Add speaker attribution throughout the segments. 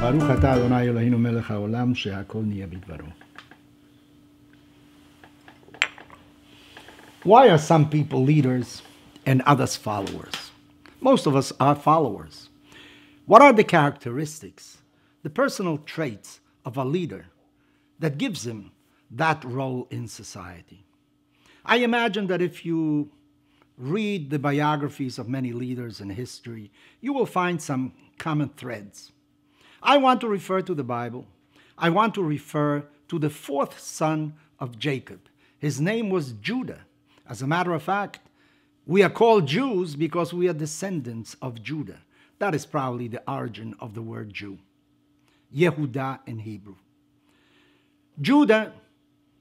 Speaker 1: ברוך אתה אדוני אלוהינו מלך העולם שהכל נהיה בדברו. Why are some people leaders and others followers? Most of us are followers. What are the characteristics, the personal traits of a leader that gives him that role in society? I imagine that if you read the biographies of many leaders in history, you will find some common threads. I want to refer to the Bible. I want to refer to the fourth son of Jacob. His name was Judah. As a matter of fact, we are called Jews because we are descendants of Judah. That is probably the origin of the word Jew. Yehuda in Hebrew. Judah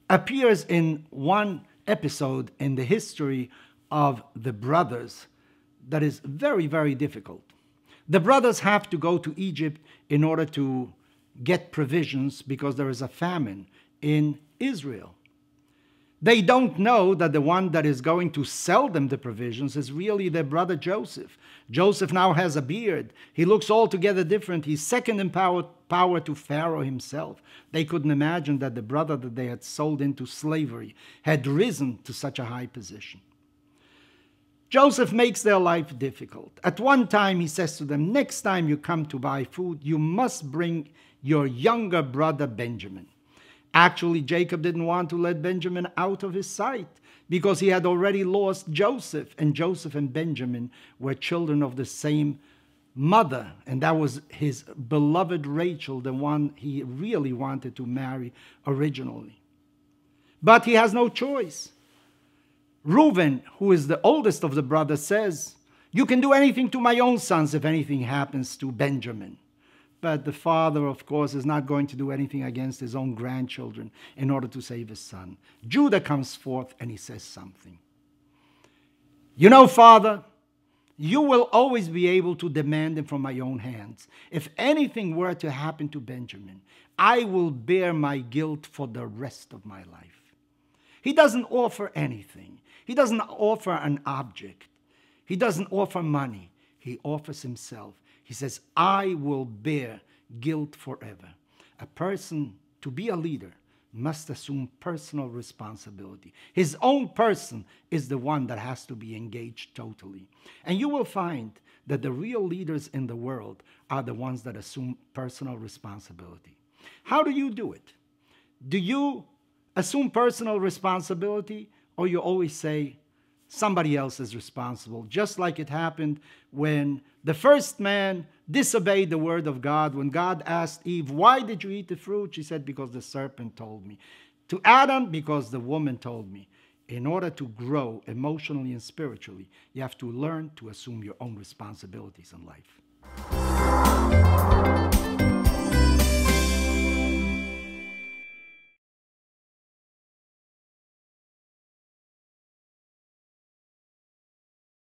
Speaker 1: appears in one episode in the history of the brothers that is very, very difficult. The brothers have to go to Egypt in order to get provisions because there is a famine in Israel. They don't know that the one that is going to sell them the provisions is really their brother Joseph. Joseph now has a beard. He looks altogether different. He's second in power to Pharaoh himself. They couldn't imagine that the brother that they had sold into slavery had risen to such a high position. Joseph makes their life difficult. At one time, he says to them, next time you come to buy food, you must bring your younger brother Benjamin. Actually, Jacob didn't want to let Benjamin out of his sight because he had already lost Joseph, and Joseph and Benjamin were children of the same mother, and that was his beloved Rachel, the one he really wanted to marry originally. But he has no choice. Reuben, who is the oldest of the brothers, says, you can do anything to my own sons if anything happens to Benjamin. But the father, of course, is not going to do anything against his own grandchildren in order to save his son. Judah comes forth and he says something. You know, Father, you will always be able to demand him from my own hands. If anything were to happen to Benjamin, I will bear my guilt for the rest of my life. He doesn't offer anything. He doesn't offer an object. He doesn't offer money. He offers himself. He says, I will bear guilt forever. A person, to be a leader, must assume personal responsibility. His own person is the one that has to be engaged totally. And you will find that the real leaders in the world are the ones that assume personal responsibility. How do you do it? Do you assume personal responsibility, or you always say, somebody else is responsible, just like it happened when the first man disobeyed the word of God. When God asked Eve, why did you eat the fruit? She said, because the serpent told me. To Adam, because the woman told me. In order to grow emotionally and spiritually, you have to learn to assume your own responsibilities in life.